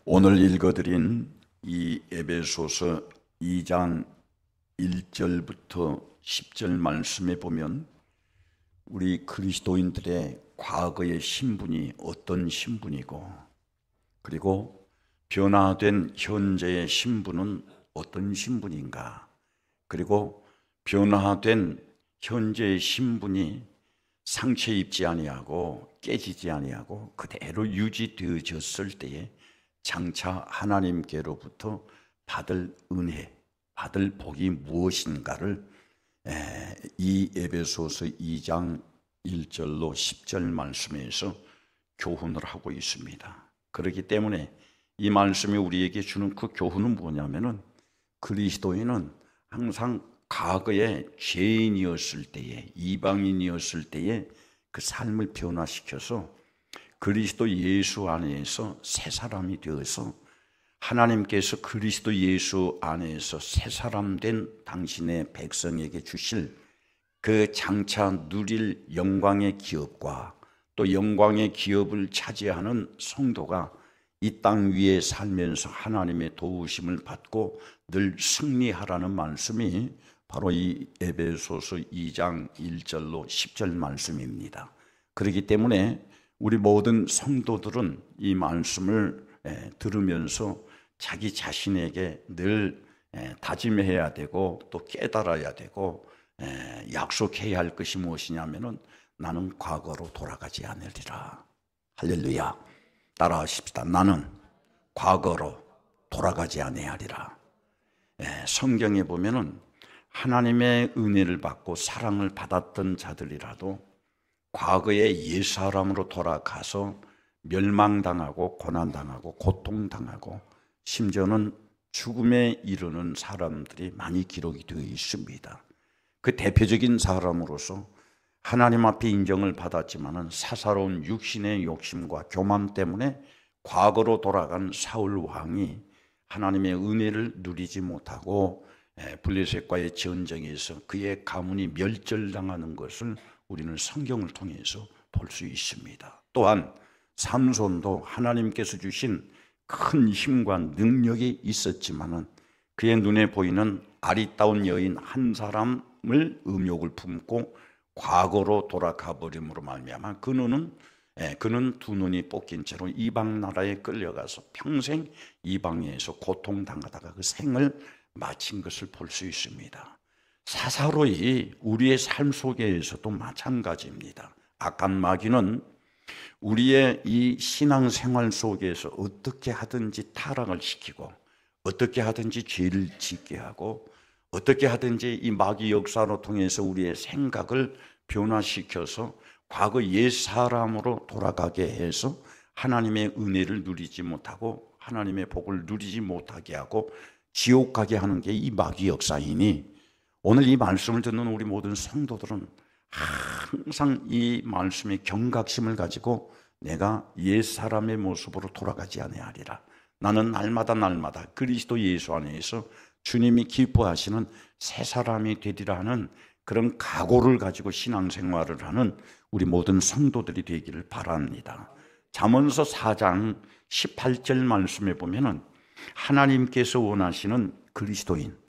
오늘 읽어드린 이 에베소서 2장 1절부터 10절 말씀에 보면 우리 그리스도인들의 과거의 신분이 어떤 신분이고, 그리고 변화된 현재의 신분은 어떤 신분인가, 그리고 변화된 현재의 신분이 상처 입지 아니하고 깨지지 아니하고 그대로 유지되어졌을 때에 장차 하나님께로부터 받을 은혜, 받을 복이 무엇인가를 이 에베소서 2장 1절로 10절 말씀에서 교훈을 하고 있습니다. 그렇기 때문에 이 말씀이 우리에게 주는 그 교훈은 뭐냐면은, 그리스도인은 항상 과거에 죄인이었을 때에, 이방인이었을 때에 그 삶을 변화시켜서 그리스도 예수 안에서 새 사람이 되어서 하나님께서 그리스도 예수 안에서 새 사람 된 당신의 백성에게 주실 그 장차 누릴 영광의 기업과 또 영광의 기업을 차지하는 성도가 이 땅 위에 살면서 하나님의 도우심을 받고 늘 승리하라는 말씀이 바로 이 에베소서 2장 1절로 10절 말씀입니다. 그렇기 때문에 우리 모든 성도들은 이 말씀을 들으면서 자기 자신에게 늘 다짐해야 되고 또 깨달아야 되고 약속해야 할 것이 무엇이냐면은, 나는 과거로 돌아가지 않으리라. 할렐루야. 따라하십시다. 나는 과거로 돌아가지 아니하리라. 성경에 보면은 하나님의 은혜를 받고 사랑을 받았던 자들이라도 과거의 옛사람으로 돌아가서 멸망당하고 고난당하고 고통당하고 심지어는 죽음에 이르는 사람들이 많이 기록이 되어 있습니다. 그 대표적인 사람으로서 하나님 앞에 인정을 받았지만은 사사로운 육신의 욕심과 교만 때문에 과거로 돌아간 사울 왕이 하나님의 은혜를 누리지 못하고 블레셋과의 전쟁에서 그의 가문이 멸절당하는 것을 우리는 성경을 통해서 볼 수 있습니다. 또한 삼손도 하나님께서 주신 큰 힘과 능력이 있었지만은 그의 눈에 보이는 아리따운 여인 한 사람을 음욕을 품고 과거로 돌아가 버림으로 말미암아 그는 두 눈이 뽑힌 채로 이방 나라에 끌려가서 평생 이방에서 고통당하다가 그 생을 마친 것을 볼 수 있습니다. 사사로이 우리의 삶 속에서도 마찬가지입니다. 악한 마귀는 우리의 이 신앙생활 속에서 어떻게 하든지 타락을 시키고, 어떻게 하든지 죄를 짓게 하고, 어떻게 하든지 이 마귀 역사로 통해서 우리의 생각을 변화시켜서 과거 옛사람으로 돌아가게 해서 하나님의 은혜를 누리지 못하고 하나님의 복을 누리지 못하게 하고 지옥 가게 하는 게 이 마귀 역사이니, 오늘 이 말씀을 듣는 우리 모든 성도들은 항상 이 말씀의 경각심을 가지고 내가 옛사람의 모습으로 돌아가지 아니하리라. 나는 날마다 그리스도 예수 안에서 주님이 기뻐하시는 새 사람이 되리라 하는 그런 각오를 가지고 신앙생활을 하는 우리 모든 성도들이 되기를 바랍니다. 잠언서 4장 18절 말씀에 보면은 하나님께서 원하시는 그리스도인,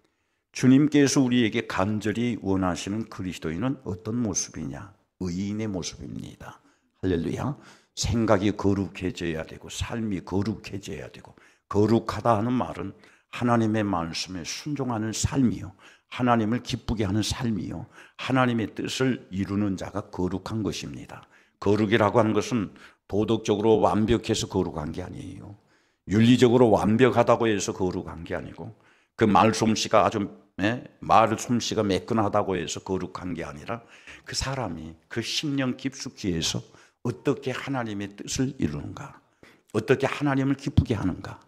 주님께서 우리에게 간절히 원하시는 그리스도인은 어떤 모습이냐? 의인의 모습입니다. 할렐루야. 생각이 거룩해져야 되고 삶이 거룩해져야 되고, 거룩하다 하는 말은 하나님의 말씀에 순종하는 삶이요, 하나님을 기쁘게 하는 삶이요, 하나님의 뜻을 이루는 자가 거룩한 것입니다. 거룩이라고 하는 것은 도덕적으로 완벽해서 거룩한 게 아니에요. 윤리적으로 완벽하다고 해서 거룩한 게 아니고, 그 말솜씨가 말솜씨가 매끈하다고 해서 거룩한 게 아니라 그 사람이 그 심령 깊숙이 해서 어떻게 하나님의 뜻을 이루는가, 어떻게 하나님을 기쁘게 하는가,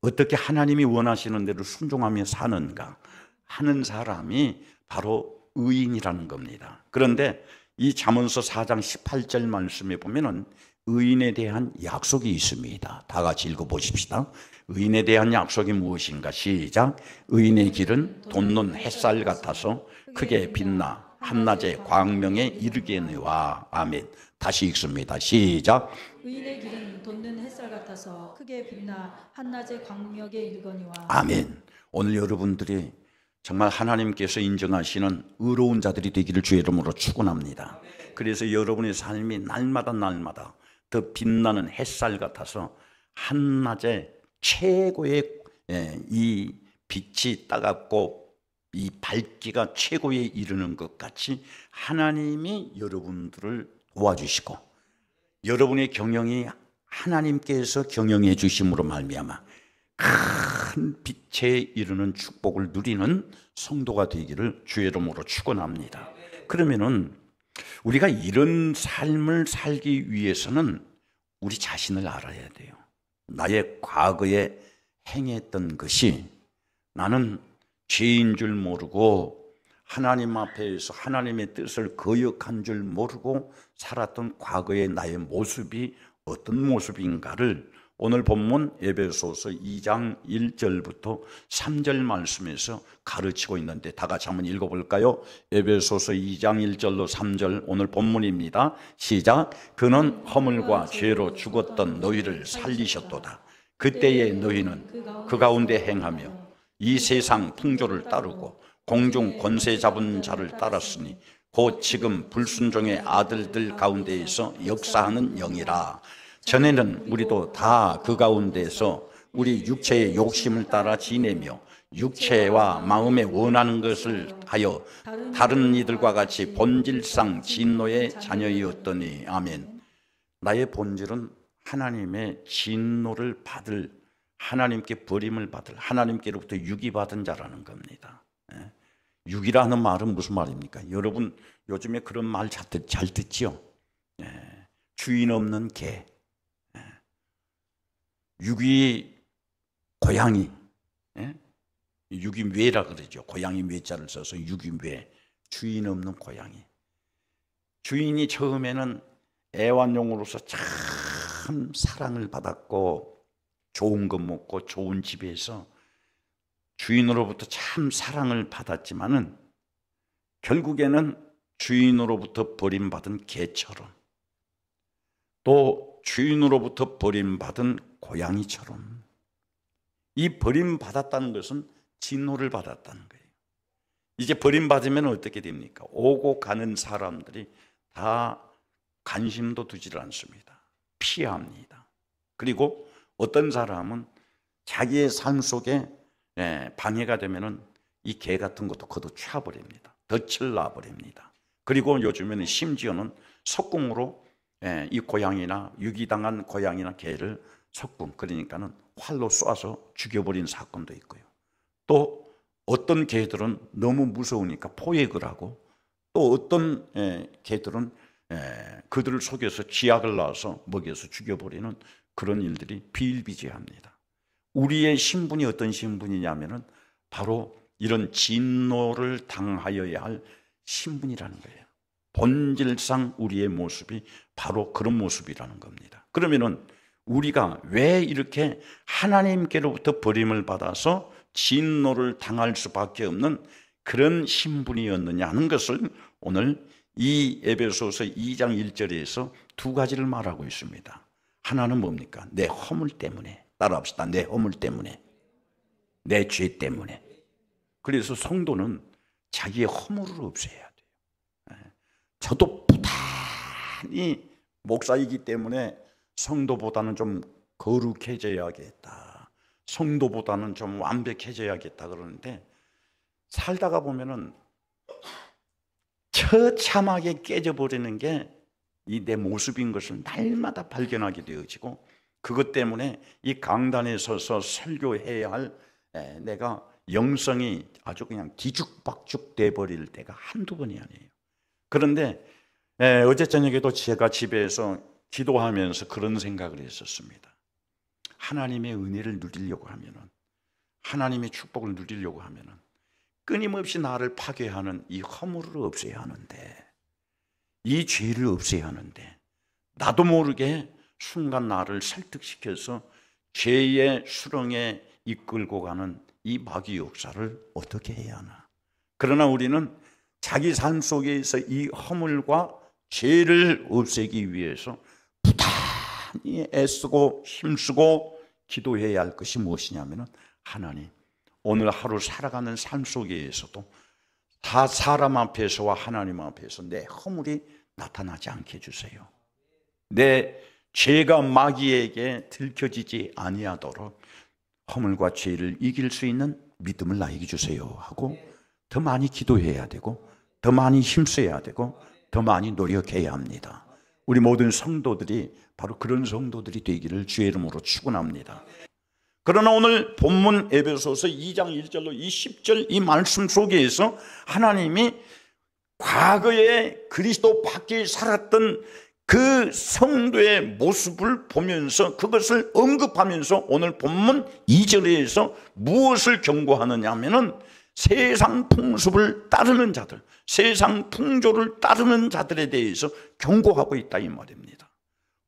어떻게 하나님이 원하시는 대로 순종하며 사는가 하는 사람이 바로 의인이라는 겁니다. 그런데 이 잠언서 4장 18절 말씀에 보면은 의인에 대한 약속이 있습니다. 다 같이 읽어보십시다. 의인에 대한 약속이 무엇인가? 시작. 의인의 길은 돋는 햇살 같아서 크게 빛나 한낮에 광명에 이르겠느와. 아멘. 다시 읽습니다. 시작. 의인의 길은 돋는 햇살 같아서 크게 빛나 한낮의 광명에 이르거니와. 아멘. 오늘 여러분들이 정말 하나님께서 인정하시는 의로운 자들이 되기를 주의 이름으로 축원합니다. 그래서 여러분의 삶이 날마다 더 빛나는 햇살 같아서 한낮에 최고의 이 빛이 따갑고 이 밝기가 최고에 이르는 것 같이 하나님이 여러분들을 도와주시고 여러분의 경영이 하나님께서 경영해 주심으로 말미암아 큰 빛에 이르는 축복을 누리는 성도가 되기를 주의 이름으로 축원합니다. 그러면은 우리가 이런 삶을 살기 위해서는 우리 자신을 알아야 돼요. 나의 과거에 행했던 것이 나는 죄인 줄 모르고 하나님 앞에서 하나님의 뜻을 거역한 줄 모르고 살았던 과거의 나의 모습이 어떤 모습인가를 오늘 본문 에베소서 2장 1절부터 3절 말씀에서 가르치고 있는데 다 같이 한번 읽어볼까요? 에베소서 2장 1절로 3절 오늘 본문입니다. 시작. 그는 허물과 죄로 죽었던 너희를 살리셨도다. 그때의 너희는 그 가운데 행하며 이 세상 풍조를 따르고 공중 권세 잡은 자를 따랐으니 곧 지금 불순종의 아들들 가운데에서 역사하는 영이라. 전에는 우리도 다 그 가운데서 우리 육체의 욕심을 따라 지내며 육체와 마음에 원하는 것을 하여 다른 이들과 같이 본질상 진노의 자녀이었더니. 아멘. 나의 본질은 하나님의 진노를 받을, 하나님께 버림을 받을, 하나님께로부터 유기받은 자라는 겁니다. 유기라는 말은 무슨 말입니까? 여러분 요즘에 그런 말 잘 듣지요? 주인 없는 개, 유기 고양이, 유기묘라 그러죠. 고양이 묘자를 써서 유기묘, 주인 없는 고양이. 주인이 처음에는 애완용으로서 참 사랑을 받았고 좋은 거 먹고 좋은 집에서 주인으로부터 참 사랑을 받았지만은 결국에는 주인으로부터 버림받은 개처럼 또 주인으로부터 버림받은 고양이처럼 이 버림받았다는 것은 진노를 받았다는 거예요. 이제 버림받으면 어떻게 됩니까? 오고 가는 사람들이 다 관심도 두질 않습니다. 피합니다. 그리고 어떤 사람은 자기의 삶 속에 방해가 되면은 이 개 같은 것도 걷어차버립니다. 덫을 놔버립니다. 그리고 요즘에는 심지어는 석궁으로 이 고양이나 유기당한 고양이나 개를 석궁, 그러니까는 활로 쏴서 죽여버린 사건도 있고요. 또 어떤 개들은 너무 무서우니까 포획을 하고 또 어떤 개들은 그들을 속여서 쥐약을 넣어서 먹여서 죽여버리는 그런 일들이 비일비재합니다. 우리의 신분이 어떤 신분이냐면은 바로 이런 진노를 당하여야 할 신분이라는 거예요. 본질상 우리의 모습이 바로 그런 모습이라는 겁니다. 그러면은 우리가 왜 이렇게 하나님께로부터 버림을 받아서 진노를 당할 수밖에 없는 그런 신분이었느냐 하는 것을 오늘 이 에베소서 2장 1절에서 두 가지를 말하고 있습니다. 하나는 뭡니까? 내 허물 때문에. 따라합시다. 내 허물 때문에, 내 죄 때문에. 그래서 성도는 자기의 허물을 없애야 돼요. 저도 부단히 목사이기 때문에 성도보다는 좀 거룩해져야겠다, 성도보다는 좀 완벽해져야겠다 그러는데 살다가 보면은 처참하게 깨져버리는 게 이 내 모습인 것을 날마다 발견하게 되어지고, 그것 때문에 이 강단에 서서 설교해야 할 내가 영성이 아주 그냥 뒤죽박죽 돼버릴 때가 한두 번이 아니에요. 그런데 어제 저녁에도 제가 집에서 기도하면서 그런 생각을 했었습니다. 하나님의 은혜를 누리려고 하면은, 하나님의 축복을 누리려고 하면은 끊임없이 나를 파괴하는 이 허물을 없애야 하는데, 이 죄를 없애야 하는데, 나도 모르게 순간 나를 설득시켜서 죄의 수렁에 이끌고 가는 이 마귀 역사를 어떻게 해야 하나. 그러나 우리는 자기 삶 속에서 이 허물과 죄를 없애기 위해서 부단히 애쓰고 힘쓰고 기도해야 할 것이 무엇이냐면, 하나님, 오늘 하루 살아가는 삶 속에서도 다 사람 앞에서와 하나님 앞에서 내 허물이 나타나지 않게 해주세요. 내 죄가 마귀에게 들켜지지 아니하도록 허물과 죄를 이길 수 있는 믿음을 나에게 주세요 하고 더 많이 기도해야 되고 더 많이 힘써야 되고 더 많이 노력해야 합니다. 우리 모든 성도들이 바로 그런 성도들이 되기를 주의 이름으로 축원합니다. 그러나 오늘 본문 에베소서 2장 1절로 20절 이 말씀 속에서 하나님이 과거에 그리스도 밖에 살았던 그 성도의 모습을 보면서 그것을 언급하면서 오늘 본문 2절에서 무엇을 경고하느냐 하면은 세상 풍습을 따르는 자들, 세상 풍조를 따르는 자들에 대해서 경고하고 있다 이 말입니다.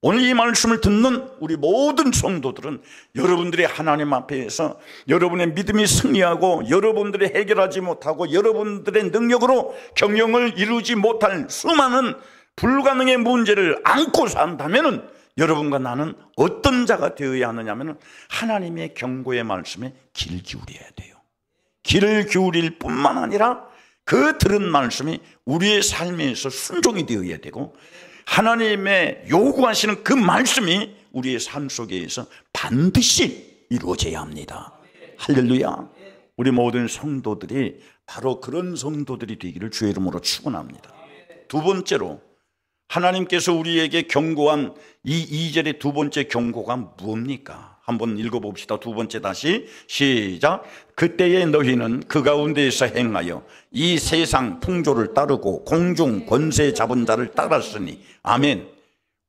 오늘 이 말씀을 듣는 우리 모든 성도들은 여러분들이 하나님 앞에서 여러분의 믿음이 승리하고 여러분들이 해결하지 못하고 여러분들의 능력으로 경영을 이루지 못할 수많은 불가능의 문제를 안고 산다면 여러분과 나는 어떤 자가 되어야 하느냐면 하나님의 경고의 말씀에 귀를 기울여야 돼요. 귀를 기울일 뿐만 아니라 그 들은 말씀이 우리의 삶에서 순종이 되어야 되고 하나님의 요구하시는 그 말씀이 우리의 삶 속에서 반드시 이루어져야 합니다. 할렐루야. 우리 모든 성도들이 바로 그런 성도들이 되기를 주의 이름으로 축원합니다. 두 번째로 하나님께서 우리에게 경고한 이 2절의 두 번째 경고가 뭡니까? 한번 읽어봅시다. 두 번째 다시 시작. 그때에 너희는 그 가운데에서 행하여 이 세상 풍조를 따르고 공중 권세 잡은 자를 따랐으니, 아멘.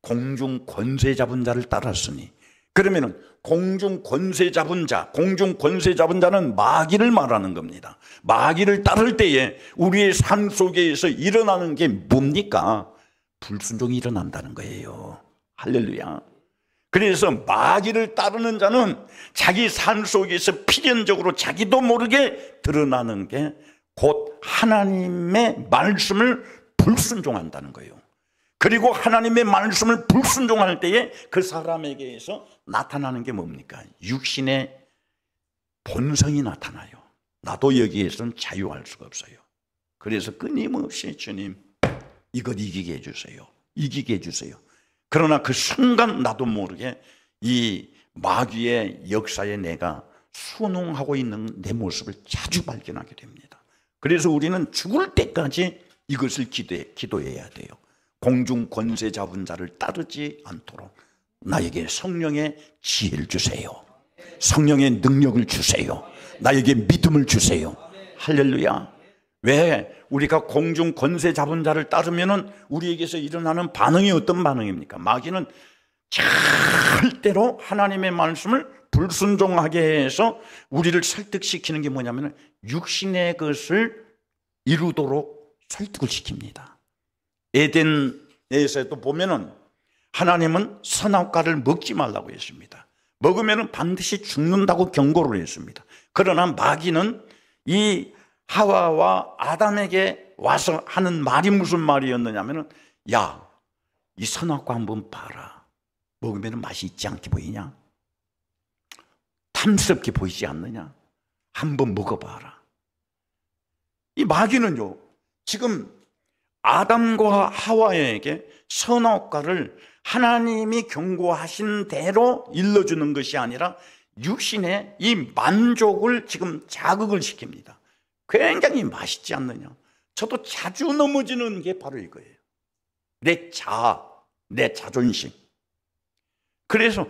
공중 권세 잡은 자를 따랐으니, 그러면은 공중 권세 잡은 자, 공중 권세 잡은 자는 마귀를 말하는 겁니다. 마귀를 따를 때에 우리의 삶 속에서 일어나는 게 뭡니까? 불순종이 일어난다는 거예요. 할렐루야. 그래서 마귀를 따르는 자는 자기 삶 속에서 필연적으로 자기도 모르게 드러나는 게 곧 하나님의 말씀을 불순종한다는 거예요. 그리고 하나님의 말씀을 불순종할 때에 그 사람에게서 나타나는 게 뭡니까? 육신의 본성이 나타나요. 나도 여기에서는 자유할 수가 없어요. 그래서 끊임없이 주님, 이것 이기게 해주세요. 이기게 해주세요. 그러나 그 순간 나도 모르게 이 마귀의 역사에 내가 순응하고 있는 내 모습을 자주 발견하게 됩니다. 그래서 우리는 죽을 때까지 이것을 기도해야 돼요. 공중 권세 잡은 자를 따르지 않도록 나에게 성령의 지혜를 주세요. 성령의 능력을 주세요. 나에게 믿음을 주세요. 할렐루야. 왜 우리가 공중 권세 잡은 자를 따르면은 우리에게서 일어나는 반응이 어떤 반응입니까? 마귀는 절대로 하나님의 말씀을 불순종하게 해서 우리를 설득시키는 게 뭐냐면 육신의 것을 이루도록 설득을 시킵니다. 에덴에서도 보면은 하나님은 선악과를 먹지 말라고 했습니다. 먹으면은 반드시 죽는다고 경고를 했습니다. 그러나 마귀는 이 하와와 아담에게 와서 하는 말이 무슨 말이었느냐면은, 야, 이 선악과 한번 봐라. 먹으면 맛이 있지 않게 보이냐? 탐스럽게 보이지 않느냐? 한번 먹어봐라. 이 마귀는요, 지금 아담과 하와에게 선악과를 하나님이 경고하신 대로 일러주는 것이 아니라 육신의 이 만족을 지금 자극을 시킵니다. 굉장히 맛있지 않느냐? 저도 자주 넘어지는 게 바로 이거예요. 내 자아, 내 자존심. 그래서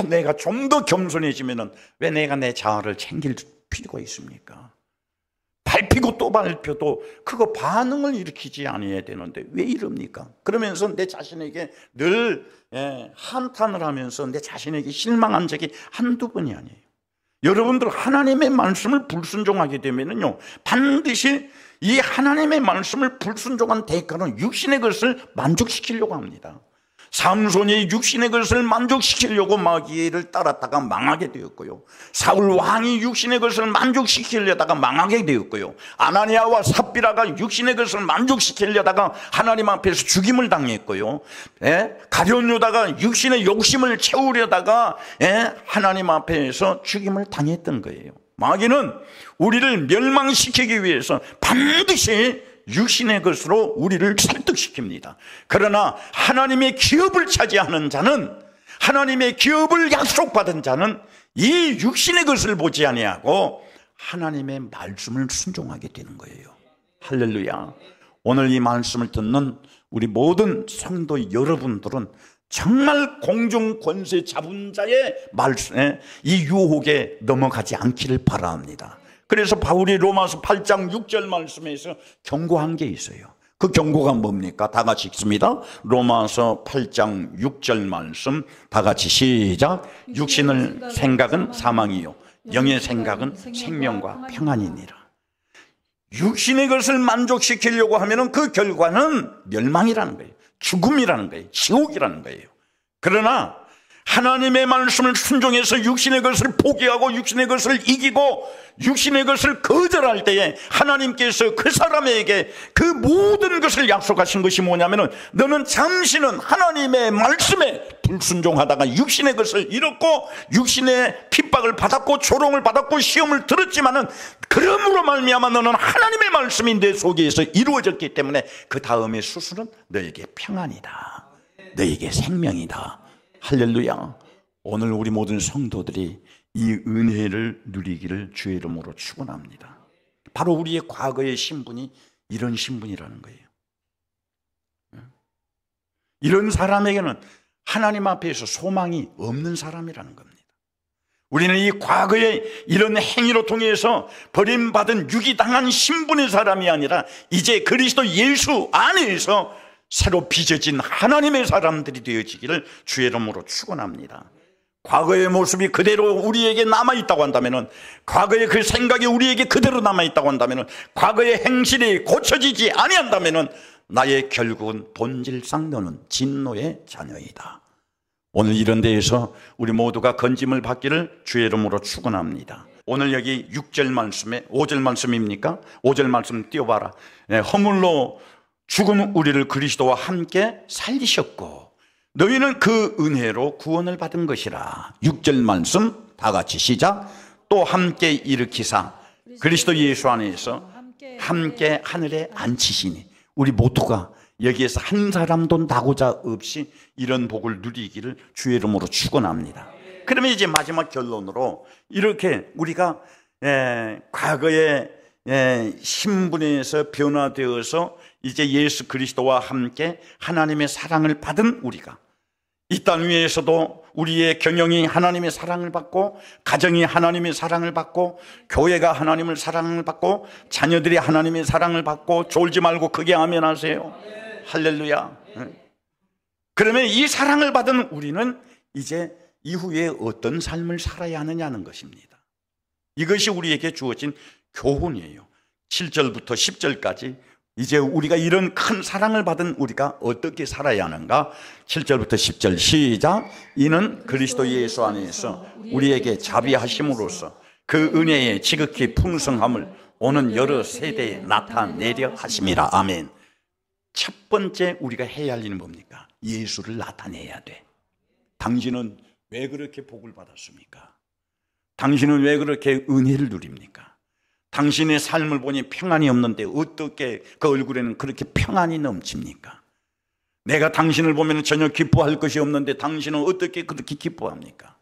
내가 좀 더 겸손해지면은 왜 내가 내 자아를 챙길 필요가 있습니까? 밟히고 또 밟혀도 그거 반응을 일으키지 않아야 되는데 왜 이럽니까? 그러면서 내 자신에게 늘 한탄을 하면서 내 자신에게 실망한 적이 한두 번이 아니에요. 여러분들 하나님의 말씀을 불순종하게 되면은요, 반드시 이 하나님의 말씀을 불순종한 대가는 육신의 것을 만족시키려고 합니다. 삼손이 육신의 것을 만족시키려고 마귀를 따랐다가 망하게 되었고요. 사울 왕이 육신의 것을 만족시키려다가 망하게 되었고요. 아나니아와 삽비라가 육신의 것을 만족시키려다가 하나님 앞에서 죽임을 당했고요. 가룟 유다가 육신의 욕심을 채우려다가 하나님 앞에서 죽임을 당했던 거예요. 마귀는 우리를 멸망시키기 위해서 반드시 육신의 것으로 우리를 설득시킵니다. 그러나 하나님의 기업을 차지하는 자는, 하나님의 기업을 약속받은 자는 이 육신의 것을 보지 아니하고 하나님의 말씀을 순종하게 되는 거예요. 할렐루야. 오늘 이 말씀을 듣는 우리 모든 성도 여러분들은 정말 공중 권세 잡은 자의 말씀에, 이 유혹에 넘어가지 않기를 바랍니다. 그래서 바울이 로마서 8장 6절 말씀에서 경고한 게 있어요. 그 경고가 뭡니까? 다 같이 읽습니다. 로마서 8장 6절 말씀 다 같이 시작. 육신의 생각은 사망이요 영의 생각은 생명과 평안이니라. 육신의 것을 만족시키려고 하면 그 결과는 멸망이라는 거예요. 죽음이라는 거예요. 지옥이라는 거예요. 그러나 하나님의 말씀을 순종해서 육신의 것을 포기하고 육신의 것을 이기고 육신의 것을 거절할 때에 하나님께서 그 사람에게 그 모든 것을 약속하신 것이 뭐냐면은, 너는 잠시는 하나님의 말씀에 불순종하다가 육신의 것을 잃었고 육신의 핍박을 받았고 조롱을 받았고 시험을 들었지만은, 그러므로 말미암아 너는 하나님의 말씀이 내 속에서 이루어졌기 때문에 그 다음의 수술은 너에게 평안이다, 너에게 생명이다. 할렐루야. 오늘 우리 모든 성도들이 이 은혜를 누리기를 주의 이름으로 축원합니다. 바로 우리의 과거의 신분이 이런 신분이라는 거예요. 이런 사람에게는 하나님 앞에서 소망이 없는 사람이라는 겁니다. 우리는 이 과거의 이런 행위로 통해서 버림받은 유기당한 신분의 사람이 아니라 이제 그리스도 예수 안에서 새로 빚어진 하나님의 사람들이 되어지기를 주의 이름으로 축원합니다. 과거의 모습이 그대로 우리에게 남아있다고 한다면, 과거의 그 생각이 우리에게 그대로 남아있다고 한다면, 과거의 행실이 고쳐지지 아니한다면 나의 결국은 본질상 너는 진노의 자녀이다. 오늘 이런 데에서 우리 모두가 건짐을 받기를 주의 이름으로 축원합니다. 오늘 여기 6절 말씀에 5절 말씀입니까? 5절 말씀 띄워봐라. 허물로 죽은 우리를 그리스도와 함께 살리셨고 너희는 그 은혜로 구원을 받은 것이라. 6절 말씀 다 같이 시작. 또 함께 일으키사 그리스도 예수 안에서 함께 하늘에 앉히시니. 우리 모두가 여기에서 한 사람도 나고자 없이 이런 복을 누리기를 주의 이름으로 축원합니다. 그러면 이제 마지막 결론으로 이렇게 우리가 과거의 신분에서 변화되어서 이제 예수 그리스도와 함께 하나님의 사랑을 받은 우리가 이 땅 위에서도 우리의 경영이 하나님의 사랑을 받고, 가정이 하나님의 사랑을 받고, 교회가 하나님의 사랑을 받고, 자녀들이 하나님의 사랑을 받고, 졸지 말고 크게 아멘 하세요. 할렐루야. 그러면 이 사랑을 받은 우리는 이제 이후에 어떤 삶을 살아야 하느냐는 것입니다. 이것이 우리에게 주어진 교훈이에요. 7절부터 10절까지 이제 우리가 이런 큰 사랑을 받은 우리가 어떻게 살아야 하는가. 7절부터 10절 시작. 이는 그리스도 예수 안에서 우리에게 자비하심으로써 그 은혜의 지극히 풍성함을 오는 여러 세대에 나타내려 하심이라. 아멘. 첫 번째 우리가 해야 할 일은 뭡니까? 예수를 나타내야 돼. 당신은 왜 그렇게 복을 받았습니까? 당신은 왜 그렇게 은혜를 누립니까? 당신의 삶을 보니 평안이 없는데 어떻게 그 얼굴에는 그렇게 평안이 넘칩니까? 내가 당신을 보면 전혀 기뻐할 것이 없는데 당신은 어떻게 그렇게 기뻐합니까?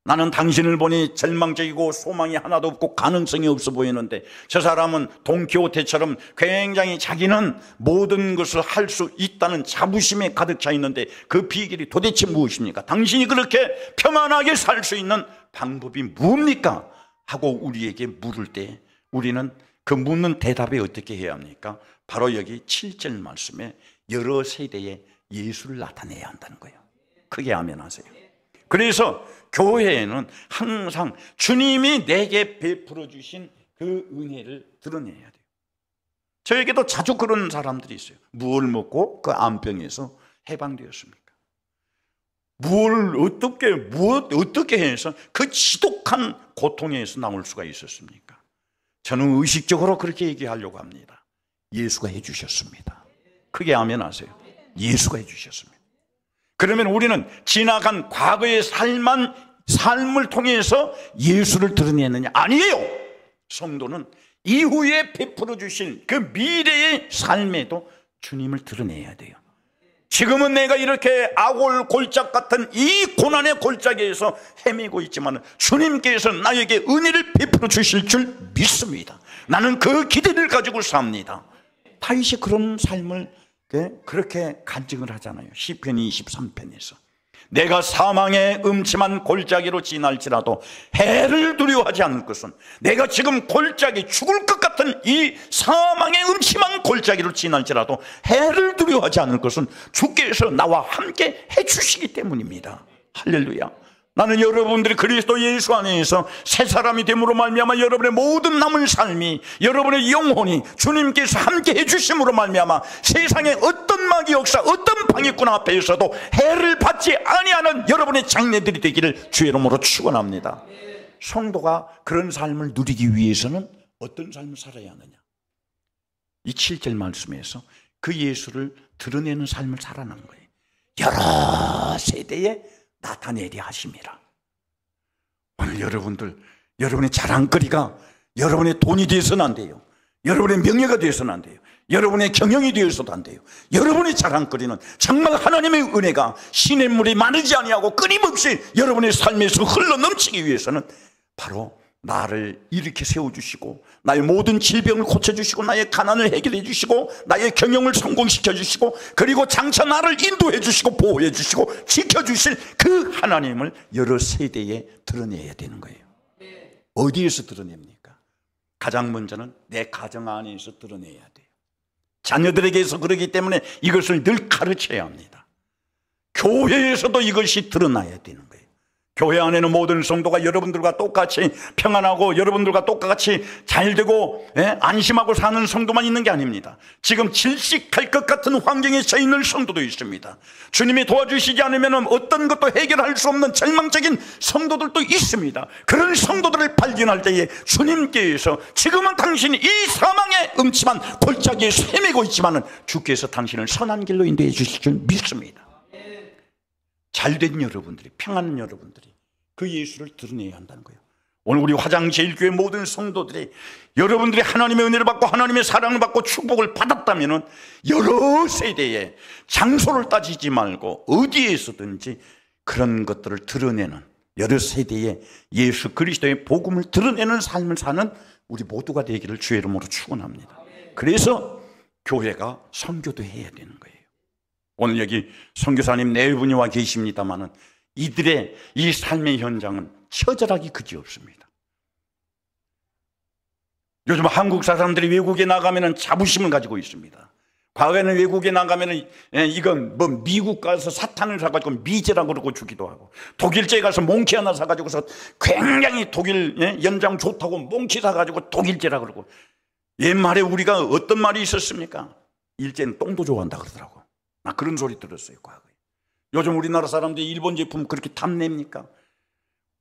나는 당신을 보니 절망적이고 소망이 하나도 없고 가능성이 없어 보이는데 저 사람은 돈키호테처럼 굉장히 자기는 모든 것을 할 수 있다는 자부심에 가득 차 있는데 그 비결이 도대체 무엇입니까? 당신이 그렇게 평안하게 살 수 있는 방법이 뭡니까? 하고 우리에게 물을 때 우리는 그 묻는 대답에 어떻게 해야 합니까? 바로 여기 7절 말씀에 여러 세대에 예수를 나타내야 한다는 거예요. 크게 아멘 하세요. 그래서 교회에는 항상 주님이 내게 베풀어 주신 그 은혜를 드러내야 돼요. 저에게도 자주 그런 사람들이 있어요. 무엇을 먹고 그 암병에서 해방되었습니까? 어떻게 해서 그 지독한 고통에서 나올 수가 있었습니까? 저는 의식적으로 그렇게 얘기하려고 합니다. 예수가 해주셨습니다. 크게 아멘 하세요. 예수가 해주셨습니다. 그러면 우리는 지나간 과거의 삶을 통해서 예수를 드러내느냐? 아니에요. 성도는 이후에 베풀어 주신 그 미래의 삶에도 주님을 드러내야 돼요. 지금은 내가 이렇게 아골 골짝 같은 이 고난의 골짜기에서 헤매고 있지만 주님께서 나에게 은혜를 베풀어 주실 줄 믿습니다. 나는 그 기대를 가지고 삽니다. 다윗이 그런 삶을 그렇게 간증을 하잖아요. 시편 23편에서 내가 사망의 음침한 골짜기로 지날지라도 해를 두려워하지 않을 것은, 내가 지금 골짜기 죽을 것 같은 이 사망의 음침한 골짜기로 지날지라도 해를 두려워하지 않을 것은 주께서 나와 함께 해주시기 때문입니다. 할렐루야. 나는 여러분들이 그리스도 예수 안에서 새 사람이 됨으로 말미암아 여러분의 모든 남은 삶이, 여러분의 영혼이 주님께서 함께 해주심으로 말미암아 세상에 어떤 마귀 역사, 어떤 방해꾼 앞에서도 해를 받지 아니하는 여러분의 장래들이 되기를 주의 이름으로 축원합니다. 성도가 그런 삶을 누리기 위해서는 어떤 삶을 살아야 하느냐? 이 7절 말씀에서 그 예수를 드러내는 삶을 살아가는 거예요. 여러 세대에 나타내려 하심이라. 오늘 여러분의 자랑거리가 여러분의 돈이 되어서는 안 돼요. 여러분의 명예가 되어서는 안 돼요. 여러분의 경영이 되어서도 안 돼요. 여러분의 자랑거리는 정말 하나님의 은혜가 시냇물이 마르지 아니하고 끊임없이 여러분의 삶에서 흘러넘치기 위해서는 바로 나를 이렇게 세워주시고, 나의 모든 질병을 고쳐주시고, 나의 가난을 해결해 주시고, 나의 경영을 성공시켜 주시고, 그리고 장차 나를 인도해 주시고 보호해 주시고 지켜주실 그 하나님을 여러 세대에 드러내야 되는 거예요. 어디에서 드러냅니까? 가장 먼저는 내 가정 안에서 드러내야 돼요. 자녀들에게서 그러기 때문에 이것을 늘 가르쳐야 합니다. 교회에서도 이것이 드러나야 되는 거예요. 교회 안에는 모든 성도가 여러분들과 똑같이 평안하고 여러분들과 똑같이 잘되고 안심하고 사는 성도만 있는 게 아닙니다. 지금 질식할 것 같은 환경에 처해 있는 성도도 있습니다. 주님이 도와주시지 않으면 어떤 것도 해결할 수 없는 절망적인 성도들도 있습니다. 그런 성도들을 발견할 때에 주님께서 지금은 당신이 이 사망의 음침한 골짜기에 헤매고 있지만 주께서 당신을 선한 길로 인도해 주실 줄 믿습니다. 잘된 여러분들이, 평안한 여러분들이 그 예수를 드러내야 한다는 거예요. 오늘 우리 화장제일교회 모든 성도들이 여러분들이 하나님의 은혜를 받고 하나님의 사랑을 받고 축복을 받았다면 여러 세대에 장소를 따지지 말고 어디에서든지 그런 것들을 드러내는, 여러 세대에 예수 그리스도의 복음을 드러내는 삶을 사는 우리 모두가 되기를 주의 이름으로 축원합니다. 그래서 교회가 선교도 해야 되는 거예요. 오늘 여기 선교사님 네 분이 와 계십니다마는 이들의 이 삶의 현장은 처절하기 그지없습니다. 요즘 한국 사람들이 외국에 나가면 자부심을 가지고 있습니다. 과거에는 외국에 나가면 이건 뭐 미국 가서 사탕을 사가지고 미제라고 그러고 주기도 하고, 독일제에 가서 몽키 하나 사가지고서 굉장히 독일 연장 좋다고 몽키 사가지고 독일제라고 그러고, 옛말에 우리가 어떤 말이 있었습니까? 일제는 똥도 좋아한다 그러더라고. 나 그런 소리 들었어요, 과거에. 요즘 우리나라 사람들이 일본 제품 그렇게 탐냅니까?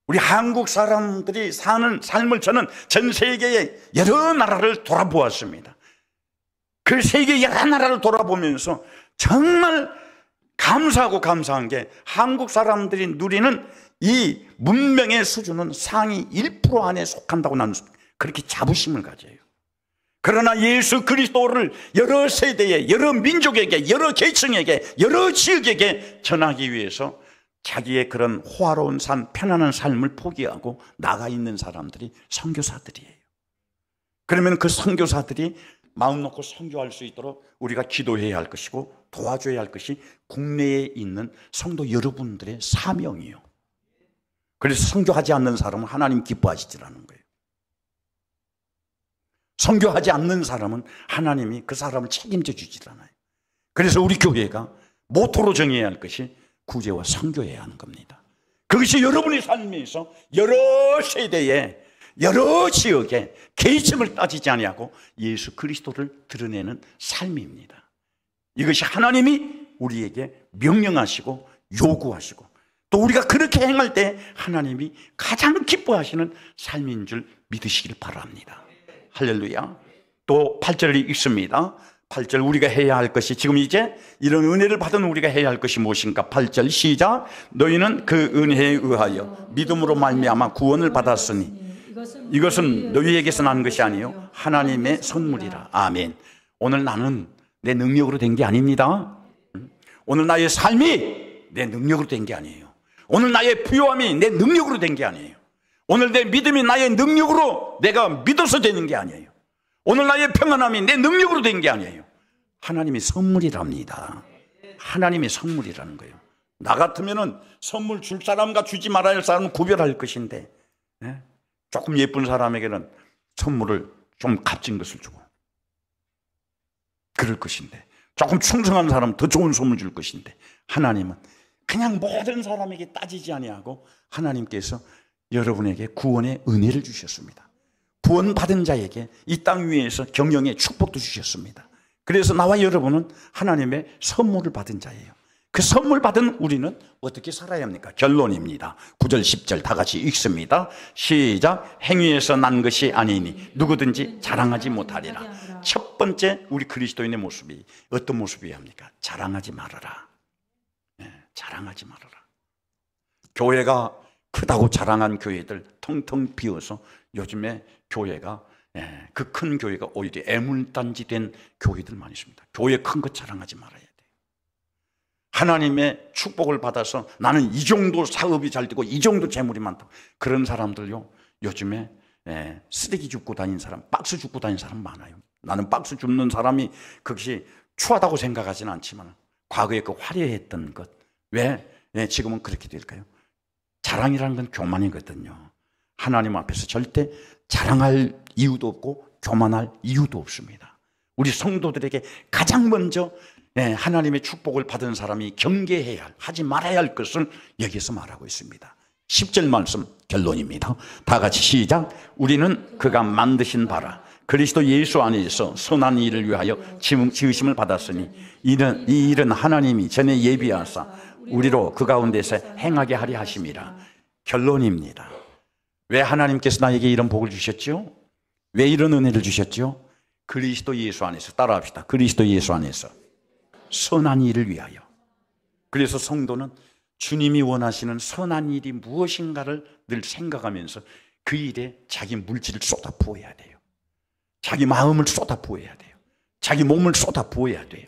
우리 한국 사람들이 사는 삶을 저는 전 세계의 여러 나라를 돌아보았습니다. 그 세계 여러 나라를 돌아보면서 정말 감사하고 감사한 게, 한국 사람들이 누리는 이 문명의 수준은 상위 1% 안에 속한다고 나는 그렇게 자부심을 가져요. 그러나 예수 그리스도를 여러 세대에, 여러 민족에게, 여러 계층에게, 여러 지역에게 전하기 위해서 자기의 그런 호화로운 삶, 편안한 삶을 포기하고 나가 있는 사람들이 선교사들이에요. 그러면 그 선교사들이 마음 놓고 선교할 수 있도록 우리가 기도해야 할 것이고 도와줘야 할 것이 국내에 있는 성도 여러분들의 사명이에요. 그래서 선교하지 않는 사람은 하나님 기뻐하시질 않는 거예요. 선교하지 않는 사람은 하나님이 그 사람을 책임져 주질 않아요. 그래서 우리 교회가 모토로 정해야 할 것이 구제와 선교해야 하는 겁니다. 그것이 여러분의 삶에서 여러 세대에, 여러 지역에 계층을 따지지 아니하고 예수 그리스도를 드러내는 삶입니다. 이것이 하나님이 우리에게 명령하시고 요구하시고, 또 우리가 그렇게 행할 때 하나님이 가장 기뻐하시는 삶인 줄 믿으시길 바랍니다. 할렐루야. 또 8절이 있습니다. 8절 우리가 해야 할 것이, 지금 이제 이런 은혜를 받은 우리가 해야 할 것이 무엇인가? 8절 시작. 너희는 그 은혜에 의하여 믿음으로 말미암아 구원을 받았으니 이것은 너희에게서 난 것이 아니요 하나님의 선물이라. 아멘. 오늘 나는 내 능력으로 된 게 아닙니다. 오늘 나의 삶이 내 능력으로 된 게 아니에요. 오늘 나의 부요함이 내 능력으로 된 게 아니에요. 오늘 내 믿음이 나의 능력으로 내가 믿어서 되는 게 아니에요. 오늘 나의 평안함이 내 능력으로 된 게 아니에요. 하나님의 선물이랍니다. 하나님의 선물이라는 거예요. 나 같으면은 선물 줄 사람과 주지 말아야 할 사람은 구별할 것인데, 조금 예쁜 사람에게는 선물을 좀 값진 것을 주고, 그럴 것인데, 조금 충성한 사람은 더 좋은 선물 줄 것인데, 하나님은 그냥 모든 사람에게 따지지 아니하고 하나님께서 여러분에게 구원의 은혜를 주셨습니다. 구원받은 자에게 이 땅 위에서 경영의 축복도 주셨습니다. 그래서 나와 여러분은 하나님의 선물을 받은 자예요. 그 선물 받은 우리는 어떻게 살아야 합니까? 결론입니다. 9절 10절 다 같이 읽습니다. 시작. 행위에서 난 것이 아니니 누구든지 자랑하지 못하리라. 첫 번째 우리 그리스도인의 모습이 어떤 모습이어야 합니까? 자랑하지 말아라. 자랑하지 말아라. 교회가 크다고 자랑한 교회들 텅텅 비어서 요즘에 교회가, 그 큰 교회가 오히려 애물단지 된 교회들 많이 있습니다. 교회 큰 것 자랑하지 말아야 돼요. 하나님의 축복을 받아서 나는 이 정도 사업이 잘 되고 이 정도 재물이 많다, 그런 사람들요 요즘에 쓰레기 줍고 다니는 사람, 박스 줍고 다니는 사람 많아요. 나는 박스 줍는 사람이 그것이 추하다고 생각하지는 않지만 과거에 그 화려했던 것, 왜 지금은 그렇게 될까요? 자랑이라는 건 교만이거든요. 하나님 앞에서 절대 자랑할 이유도 없고 교만할 이유도 없습니다. 우리 성도들에게 가장 먼저 하나님의 축복을 받은 사람이 경계해야 할, 하지 말아야 할 것을 여기서 말하고 있습니다. 10절 말씀 결론입니다. 다 같이 시작. 우리는 그가 만드신 바라 그리스도 예수 안에서 선한 일을 위하여 지으심을 받았으니 이 일은 하나님이 전에 예비하사 우리로 그 가운데서 행하게 하려 하심이라. 결론입니다. 왜 하나님께서 나에게 이런 복을 주셨죠? 왜 이런 은혜를 주셨죠? 그리스도 예수 안에서, 따라합시다. 그리스도 예수 안에서 선한 일을 위하여. 그래서 성도는 주님이 원하시는 선한 일이 무엇인가를 늘 생각하면서 그 일에 자기 물질을 쏟아부어야 돼요. 자기 마음을 쏟아부어야 돼요. 자기 몸을 쏟아부어야 돼요.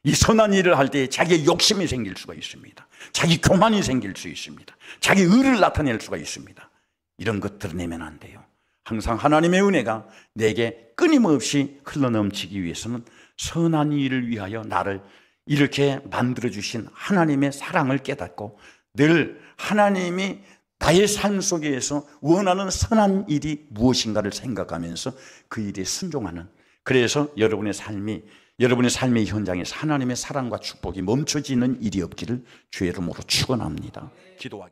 이 선한 일을 할 때 자기의 욕심이 생길 수가 있습니다. 자기 교만이 생길 수 있습니다. 자기 의를 나타낼 수가 있습니다. 이런 것 드러내면 안 돼요. 항상 하나님의 은혜가 내게 끊임없이 흘러넘치기 위해서는 선한 일을 위하여 나를 이렇게 만들어주신 하나님의 사랑을 깨닫고 늘 하나님이 나의 삶 속에서 원하는 선한 일이 무엇인가를 생각하면서 그 일에 순종하는, 그래서 여러분의 삶의 현장에서 하나님의 사랑과 축복이 멈춰지는 일이 없기를 주의 이름으로 축원합니다. 기도하기.